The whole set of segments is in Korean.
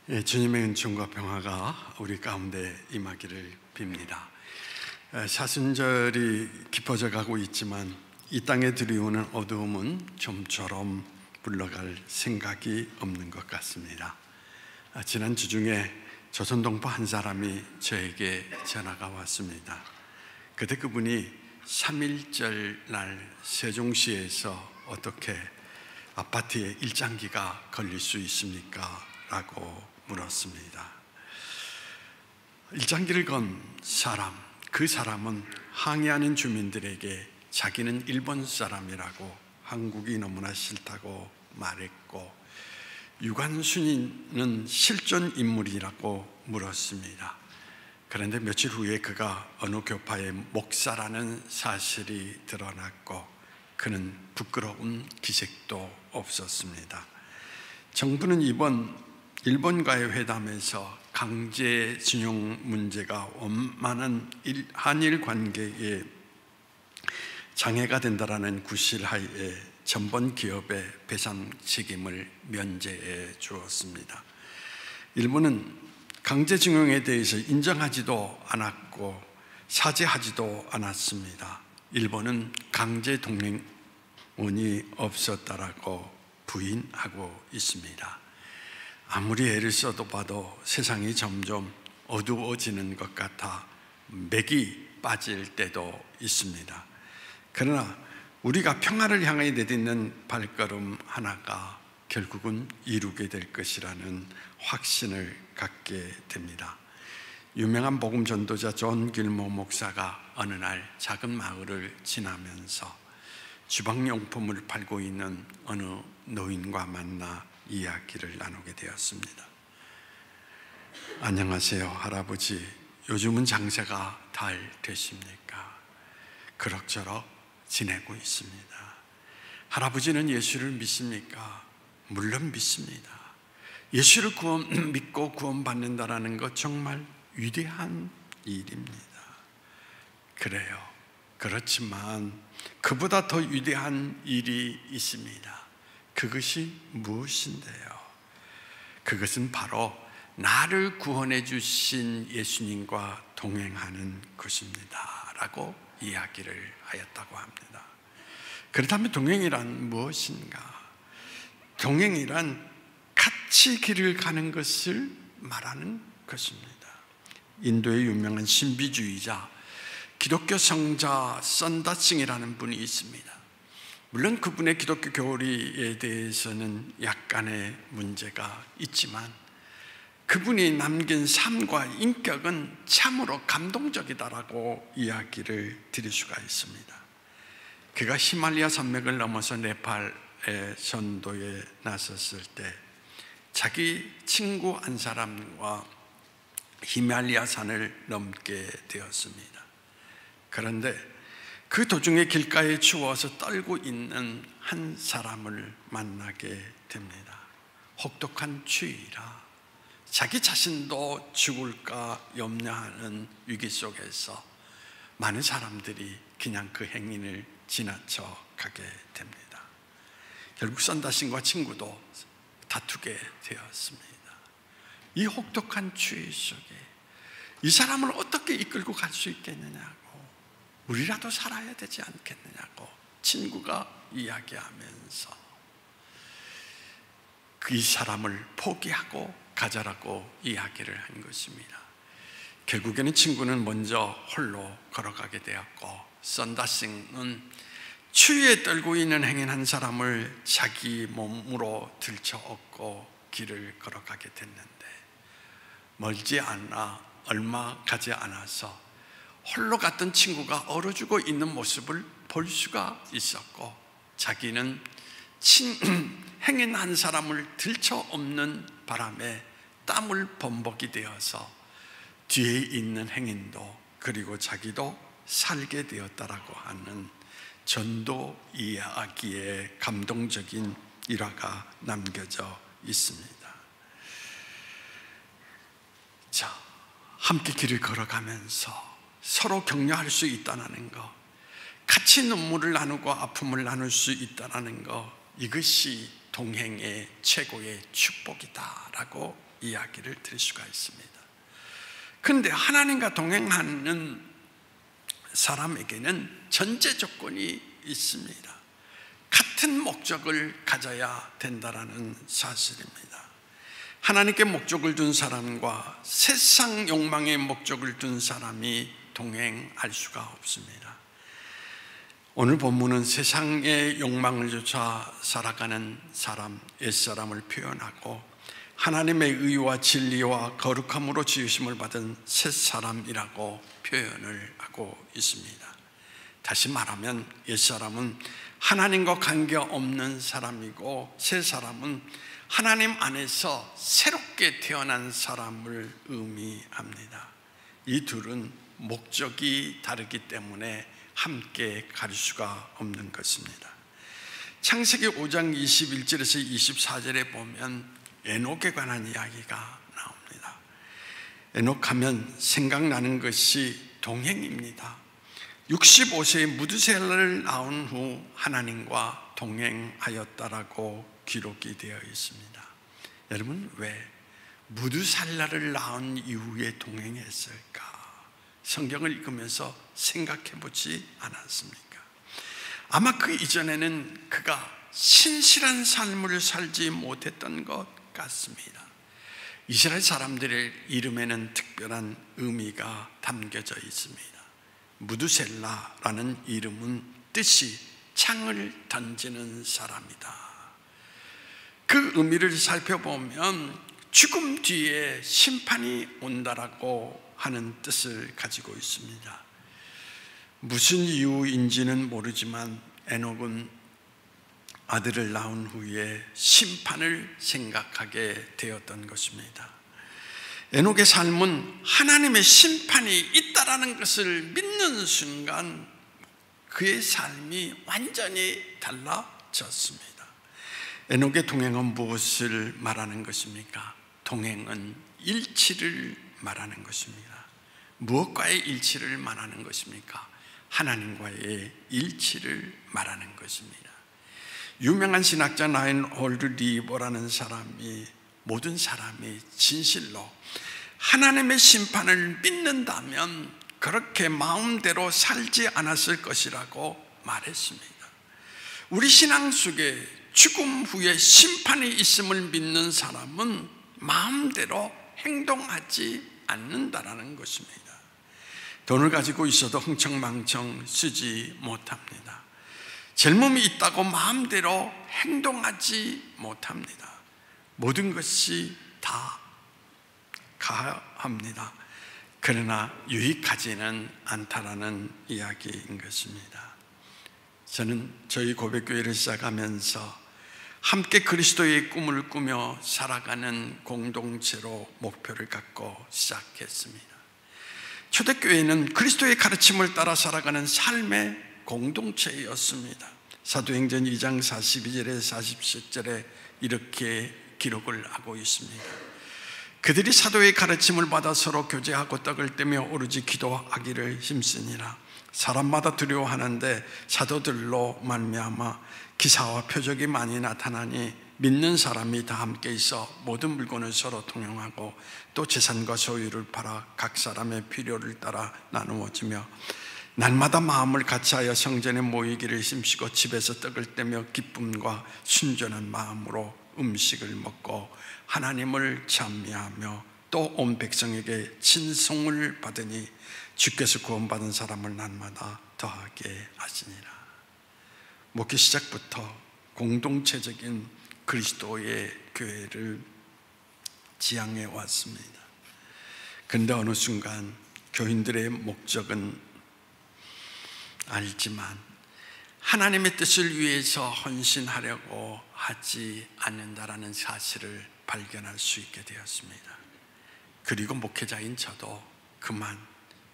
주님의 은총과 평화가 우리 가운데 임하기를 빕니다. 사순절이 깊어져 가고 있지만 이 땅에 들이오는 어두움은 좀처럼 물러갈 생각이 없는 것 같습니다. 지난 주 중에 조선동포 한 사람이 저에게 전화가 왔습니다. 그때 그분이 3.1절 날 세종시에서 어떻게 아파트에 일장기가 걸릴 수 있습니까? 라고 물었습니다. 일장기를 건 사람, 그 사람은 항의하는 주민들에게 자기는 일본 사람이라고, 한국이 너무나 싫다고 말했고, 유관순이는 실존 인물이라고 물었습니다. 그런데 며칠 후에 그가 어느 교파의 목사라는 사실이 드러났고, 그는 부끄러운 기색도 없었습니다. 정부는 이번 일본과의 회담에서 강제징용 문제가 원만한 한일 관계에 장애가 된다라는 구실하에 전번 기업의 배상 책임을 면제해 주었습니다. 일본은 강제징용에 대해서 인정하지도 않았고 사죄하지도 않았습니다. 일본은 강제 동맹원이 없었다라고 부인하고 있습니다. 아무리 애를 써도 봐도 세상이 점점 어두워지는 것 같아 맥이 빠질 때도 있습니다. 그러나 우리가 평화를 향해 내딛는 발걸음 하나가 결국은 이루게 될 것이라는 확신을 갖게 됩니다. 유명한 복음 전도자 존 길모 목사가 어느 날 작은 마을을 지나면서 주방용품을 팔고 있는 어느 노인과 만나 이야기를 나누게 되었습니다. 안녕하세요, 할아버지. 요즘은 장사가 잘 되십니까? 그럭저럭 지내고 있습니다. 할아버지는 예수를 믿습니까? 물론 믿습니다. 예수를 믿고 구원받는다는 것 정말 위대한 일입니다. 그래요. 그렇지만 그보다 더 위대한 일이 있습니다. 그것이 무엇인데요? 그것은 바로 나를 구원해 주신 예수님과 동행하는 것입니다 라고 이야기를 하였다고 합니다. 그렇다면 동행이란 무엇인가? 동행이란 같이 길을 가는 것을 말하는 것입니다. 인도의 유명한 신비주의자 기독교 성자 선다싱이라는 분이 있습니다. 물론 그분의 기독교 교리에 대해서는 약간의 문제가 있지만 그분이 남긴 삶과 인격은 참으로 감동적이다라고 이야기를 드릴 수가 있습니다. 그가 히말라야 산맥을 넘어서 네팔의 전도에 나섰을 때 자기 친구 한 사람과 히말라야 산을 넘게 되었습니다. 그런데 그 도중에 길가에 추워서 떨고 있는 한 사람을 만나게 됩니다. 혹독한 추위라 자기 자신도 죽을까 염려하는 위기 속에서 많은 사람들이 그냥 그 행인을 지나쳐 가게 됩니다. 결국 선다신과 친구도 다투게 되었습니다. 이 혹독한 추위 속에 이 사람을 어떻게 이끌고 갈 수 있겠느냐고, 우리라도 살아야 되지 않겠느냐고 친구가 이야기하면서 이 사람을 포기하고 가자라고 이야기를 한 것입니다. 결국에는 친구는 먼저 홀로 걸어가게 되었고, 선다싱은 추위에 떨고 있는 행인 한 사람을 자기 몸으로 들쳐업고 길을 걸어가게 됐는데, 멀지 않아 얼마 가지 않아서 홀로 갔던 친구가 얼어 죽어 있는 모습을 볼 수가 있었고, 자기는 행인 한 사람을 들쳐업는 바람에 땀을 범벅이 되어서 뒤에 있는 행인도 그리고 자기도 살게 되었다라고 하는 전도 이야기의 감동적인 일화가 남겨져 있습니다. 자, 함께 길을 걸어가면서 서로 격려할 수 있다는 것, 같이 눈물을 나누고 아픔을 나눌 수 있다는 것, 이것이 동행의 최고의 축복이다라고 이야기를 드릴 수가 있습니다. 그런데 하나님과 동행하는 사람에게는 전제 조건이 있습니다. 같은 목적을 가져야 된다는 사실입니다. 하나님께 목적을 둔 사람과 세상 욕망의 목적을 둔 사람이 동행할 수가 없습니다. 오늘 본문은 세상의 욕망을 쫓아 살아가는 사람, 옛사람을 표현하고 하나님의 의와 진리와 거룩함으로 지으심을 받은 새사람이라고 표현을 하고 있습니다. 다시 말하면 옛사람은 하나님과 관계없는 사람이고 새사람은 하나님 안에서 새롭게 태어난 사람을 의미합니다. 이 둘은 목적이 다르기 때문에 함께 갈 수가 없는 것입니다. 창세기 5장 21절에서 24절에 보면 에녹에 관한 이야기가 나옵니다. 에녹하면 생각나는 것이 동행입니다. 65세에 무드셀라를 낳은 후 하나님과 동행하였다라고 기록이 되어 있습니다. 여러분, 왜 무드살라를 낳은 이후에 동행했을까? 성경을 읽으면서 생각해 보지 않았습니까? 아마 그 이전에는 그가 신실한 삶을 살지 못했던 것 같습니다. 이스라엘 사람들의 이름에는 특별한 의미가 담겨져 있습니다. 무드셀라라는 이름은 뜻이 창을 던지는 사람이다. 그 의미를 살펴보면 죽음 뒤에 심판이 온다라고 하는 뜻을 가지고 있습니다. 무슨 이유인지는 모르지만 에녹은 아들을 낳은 후에 심판을 생각하게 되었던 것입니다. 에녹의 삶은 하나님의 심판이 있다라는 것을 믿는 순간 그의 삶이 완전히 달라졌습니다. 에녹의 동행은 무엇을 말하는 것입니까? 동행은 일치를 말하는 것입니다. 무엇과의 일치를 말하는 것입니까? 하나님과의 일치를 말하는 것입니다. 유명한 신학자 나인 홀드 리버라는 사람이 모든 사람이 진실로 하나님의 심판을 믿는다면 그렇게 마음대로 살지 않았을 것이라고 말했습니다. 우리 신앙 속에 죽음 후에 심판이 있음을 믿는 사람은 마음대로 행동하지 않는다라는 것입니다. 돈을 가지고 있어도 흥청망청 쓰지 못합니다. 젊음이 있다고 마음대로 행동하지 못합니다. 모든 것이 다 가합니다. 그러나 유익하지는 않다라는 이야기인 것입니다. 저는 저희 고백교회를 시작하면서 함께 그리스도의 꿈을 꾸며 살아가는 공동체로 목표를 갖고 시작했습니다. 초대교회는 그리스도의 가르침을 따라 살아가는 삶의 공동체였습니다. 사도행전 2장 42절에 47절에 이렇게 기록을 하고 있습니다. 그들이 사도의 가르침을 받아 서로 교제하고 떡을 떼며 오로지 기도하기를 힘쓰니라. 사람마다 두려워하는데 사도들로 말미암아 기사와 표적이 많이 나타나니 믿는 사람이 다 함께 있어 모든 물건을 서로 통용하고 또 재산과 소유를 팔아 각 사람의 필요를 따라 나누어지며 날마다 마음을 같이하여 성전에 모이기를 힘쓰고 집에서 떡을 떼며 기쁨과 순전한 마음으로 음식을 먹고 하나님을 찬미하며 또 온 백성에게 친송을 받으니 주께서 구원받은 사람을 날마다 더하게 하시니라. 목회 시작부터 공동체적인 그리스도의 교회를 지향해 왔습니다. 그런데 어느 순간 교인들의 목적은 알지만 하나님의 뜻을 위해서 헌신하려고 하지 않는다라는 사실을 발견할 수 있게 되었습니다. 그리고 목회자인 저도 그만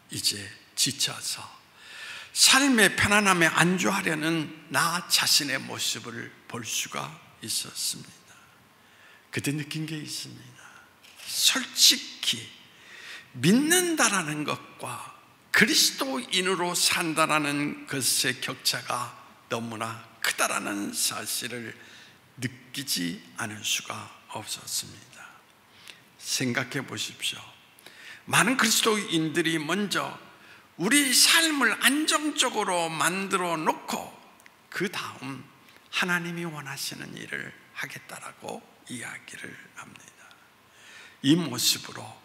이제 지쳐서 삶의 편안함에 안주하려는 나 자신의 모습을 볼 수가 있었습니다. 그때 느낀 게 있습니다. 솔직히 믿는다라는 것과 그리스도인으로 산다라는 것의 격차가 너무나 크다라는 사실을 느끼지 않을 수가 없었습니다. 생각해 보십시오. 많은 그리스도인들이 먼저 우리 삶을 안정적으로 만들어 놓고 그 다음 하나님이 원하시는 일을 하겠다라고 이야기를 합니다. 이 모습으로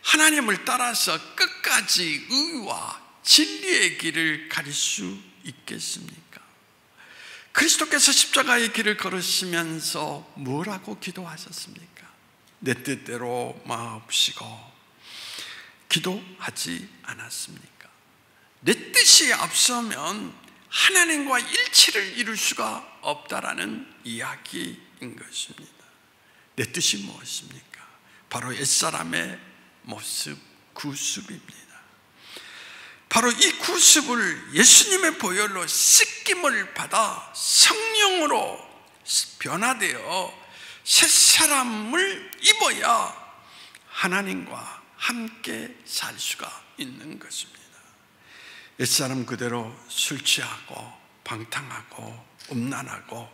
하나님을 따라서 끝까지 의와 진리의 길을 가릴 수 있겠습니까? 그리스도께서 십자가의 길을 걸으시면서 뭐라고 기도하셨습니까? 내 뜻대로 마옵시고 기도하지 않았습니까? 내 뜻이 앞서면 하나님과 일치를 이룰 수가 없다라는 이야기인 것입니다. 내 뜻이 무엇입니까? 바로 옛사람의 모습, 구습입니다. 바로 이 구습을 예수님의 보혈로 씻김을 받아 성령으로 변화되어 새 사람을 입어야 하나님과 함께 살 수가 있는 것입니다. 옛사람 그대로 술 취하고 방탕하고 음란하고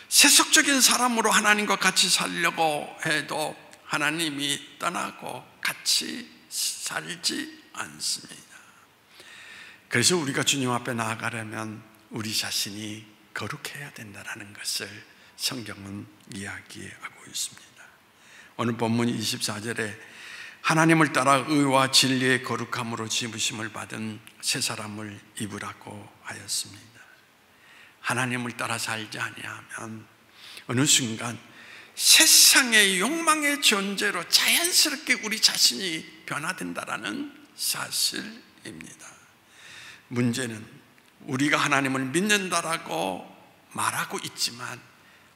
세속적인 사람으로 하나님과 같이 살려고 해도 하나님이 떠나고 같이 살지 않습니다. 그래서 우리가 주님 앞에 나아가려면 우리 자신이 거룩해야 된다는 것을 성경은 이야기하고 있습니다. 오늘 본문 24절에 하나님을 따라 의와 진리의 거룩함으로 지으심을 받은 새 사람을 입으라고 하였습니다. 하나님을 따라 살지 아니하면 어느 순간 세상의 욕망의 존재로 자연스럽게 우리 자신이 변화된다라는 사실입니다. 문제는 우리가 하나님을 믿는다라고 말하고 있지만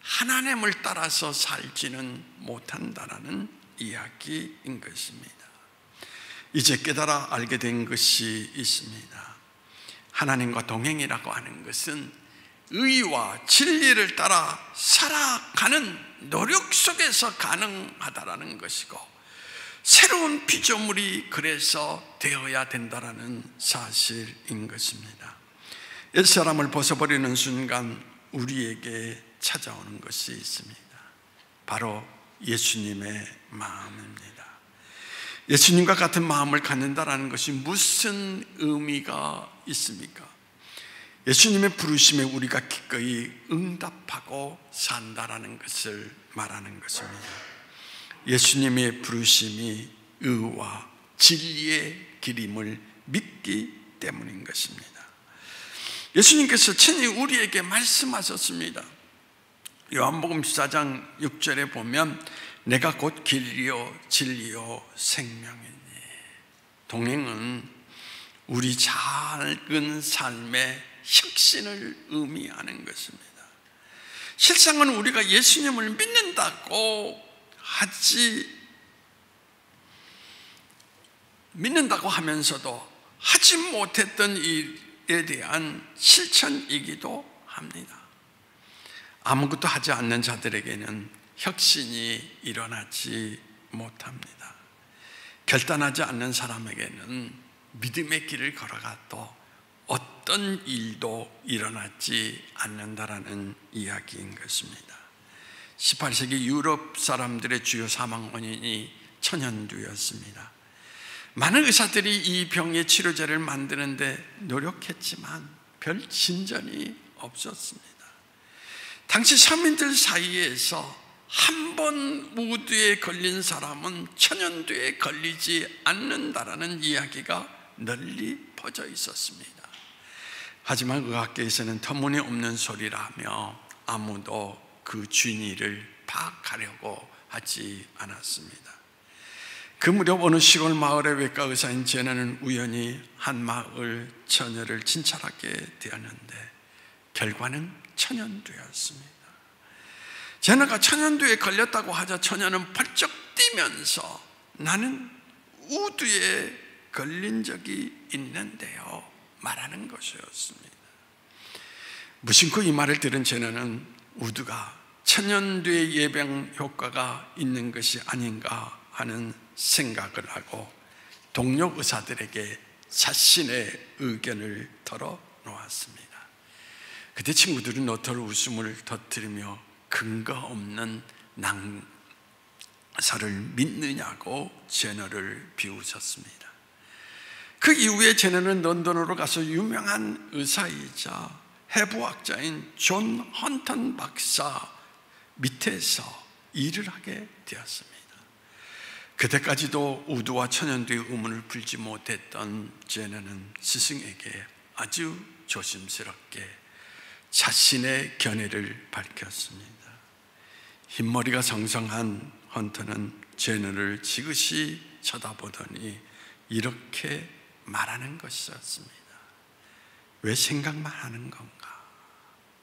하나님을 따라서 살지는 못한다라는 이야기인 것입니다. 이제 깨달아 알게 된 것이 있습니다. 하나님과 동행이라고 하는 것은 의와 진리를 따라 살아가는 노력 속에서 가능하다라는 것이고 새로운 피조물이 그래서 되어야 된다라는 사실인 것입니다. 옛사람을 벗어버리는 순간 우리에게 찾아오는 것이 있습니다. 바로 예수님의 마음입니다. 예수님과 같은 마음을 갖는다라는 것이 무슨 의미가 있습니까? 예수님의 부르심에 우리가 기꺼이 응답하고 산다라는 것을 말하는 것입니다. 예수님의 부르심이 의와 진리의 길임을 믿기 때문인 것입니다. 예수님께서 친히 우리에게 말씀하셨습니다. 요한복음 14장 6절에 보면 내가 곧 길이요 진리요 생명이니. 동행은 우리 작은 삶의 혁신을 의미하는 것입니다. 실상은 우리가 예수님을 믿는다고 하면서도 하지 못했던 일에 대한 실천이기도 합니다. 아무것도 하지 않는 자들에게는 혁신이 일어나지 못합니다. 결단하지 않는 사람에게는 믿음의 길을 걸어가도 어떤 일도 일어나지 않는다라는 이야기인 것입니다. 18세기 유럽 사람들의 주요 사망 원인이 천연두였습니다. 많은 의사들이 이 병의 치료제를 만드는데 노력했지만 별 진전이 없었습니다. 당시 서민들 사이에서 한 번 우두에 걸린 사람은 천연두에 걸리지 않는다라는 이야기가 널리 퍼져 있었습니다. 하지만 의학계에서는 터무니없는 소리라며 아무도 그 진위를 파악하려고 하지 않았습니다. 그 무렵 어느 시골 마을의 외과 의사인 제나는 우연히 한 마을 처녀를 진찰하게 되었는데 결과는 천연두였습니다. 제나가 천연두에 걸렸다고 하자 처녀는 벌쩍 뛰면서 나는 우두에 걸린 적이 있는데요 말하는 것이었습니다. 무심코 이 말을 들은 제나는 우두가 천연두의 예방 효과가 있는 것이 아닌가 하는 생각을 하고 동료 의사들에게 자신의 의견을 털어놓았습니다. 그때 친구들은 너털 웃음을 터뜨리며 근거 없는 믿느냐고 제너를 비웃었습니다. 그 이후에 제너는 런던으로 가서 유명한 의사이자 해부학자인 존 헌턴 박사 밑에서 일을 하게 되었습니다. 그때까지도 우두와 천연두의 의문을 풀지 못했던 제너는 스승에게 아주 조심스럽게 자신의 견해를 밝혔습니다. 흰머리가 성성한 헌턴은 제너를 지그시 쳐다보더니 이렇게 말하는 것이었습니다. 왜 생각만 하는 건가?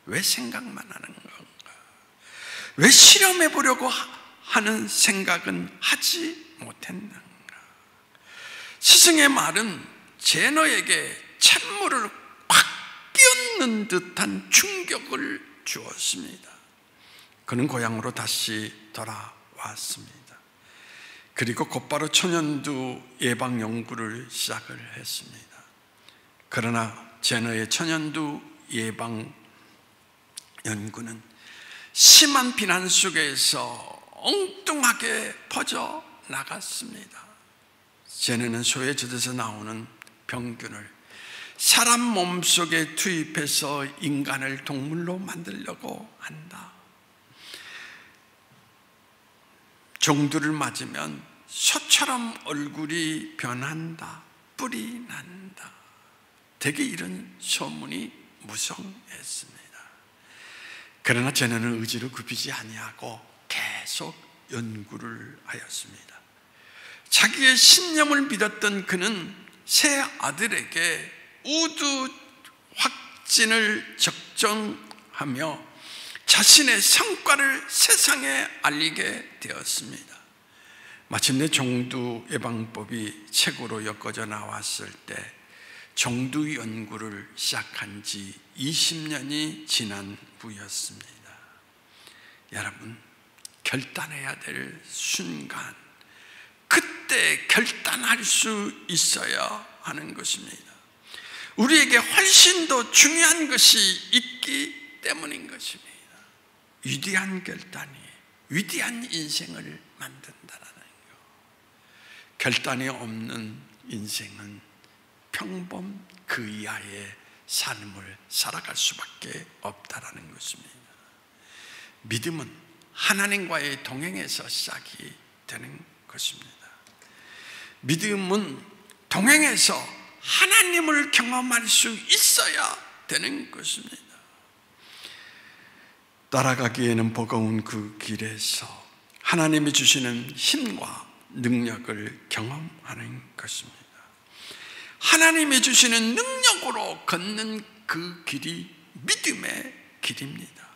왜 생각만 하는 건가? 왜 실험해 보려고 하는 생각은 하지 못했는가? 스승의 말은 제너에게 찬물을 꽉 끼얹는 듯한 충격을 주었습니다. 그는 고향으로 다시 돌아왔습니다. 그리고 곧바로 천연두 예방 연구를 시작을 했습니다. 그러나 제너의 천연두 예방 연구는 심한 비난 속에서 엉뚱하게 퍼져 나갔습니다. 제너는 소해젖에서 나오는 병균을 사람 몸속에 투입해서 인간을 동물로 만들려고 한다. 종두를 맞으면 소처럼 얼굴이 변한다. 뿔이 난다. 되게 이런 소문이 무성했습니다. 그러나 제너는 의지를 굽히지 아니하고 계속 연구를 하였습니다. 자기의 신념을 믿었던 그는 새 아들에게 우두 확진을 적정하며 자신의 성과를 세상에 알리게 되었습니다. 마침내 종두 예방법이 책으로 엮어져 나왔을 때 종두 연구를 시작한 지 20년이 지난 후였습니다. 여러분, 결단해야 될 순간, 그때 결단할 수 있어야 하는 것입니다. 우리에게 훨씬 더 중요한 것이 있기 때문인 것입니다. 위대한 결단이 위대한 인생을 만든다는 것. 결단이 없는 인생은 평범 그 이하의 삶을 살아갈 수밖에 없다는 것입니다. 믿음은 하나님과의 동행에서 시작이 되는 것입니다. 믿음은 동행에서 하나님을 경험할 수 있어야 되는 것입니다. 따라가기에는 버거운 그 길에서 하나님이 주시는 힘과 능력을 경험하는 것입니다. 하나님이 주시는 능력으로 걷는 그 길이 믿음의 길입니다.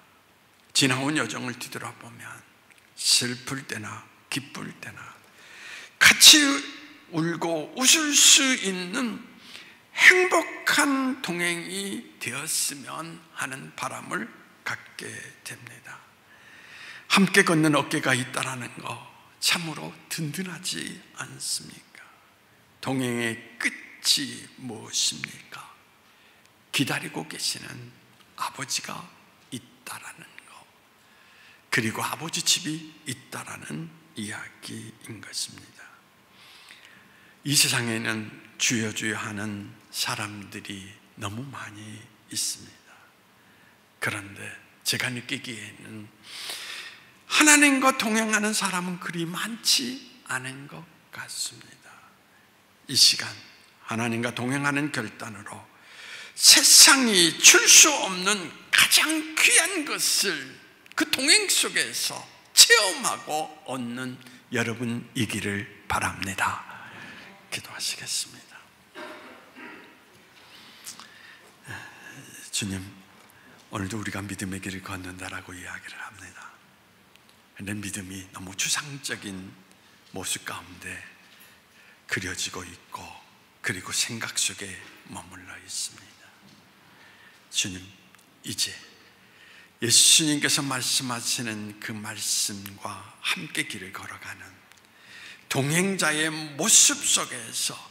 지나온 여정을 뒤돌아보면 슬플 때나 기쁠 때나 같이 울고 웃을 수 있는 행복한 동행이 되었으면 하는 바람을 갖게 됩니다. 함께 걷는 어깨가 있다라는 거 참으로 든든하지 않습니까? 동행의 끝이 무엇입니까? 기다리고 계시는 아버지가 있다라는 거, 그리고 아버지 집이 있다라는 이야기인 것입니다. 이 세상에는 주여 주여 하는 사람들이 너무 많이 있습니다. 그런데 제가 느끼기에는 하나님과 동행하는 사람은 그리 많지 않은 것 같습니다. 이 시간 하나님과 동행하는 결단으로 세상이 줄 수 없는 가장 귀한 것을 그 동행 속에서 체험하고 얻는 여러분이기를 바랍니다. 기도하시겠습니다. 주님, 오늘도 우리가 믿음의 길을 걷는다라고 이야기를 합니다. 그런데 믿음이 너무 추상적인 모습 가운데 그려지고 있고, 그리고 생각 속에 머물러 있습니다. 주님, 이제 예수님께서 말씀하시는 그 말씀과 함께 길을 걸어가는 동행자의 모습 속에서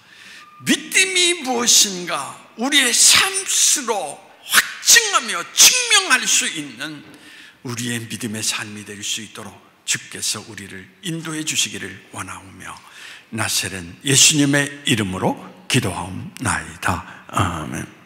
믿음이 무엇인가 우리의 삶으로 확증하며 증명할 수 있는 우리의 믿음의 삶이 될 수 있도록 주께서 우리를 인도해 주시기를 원하오며 나세렛 예수님의 이름으로 기도하옵나이다. 아멘.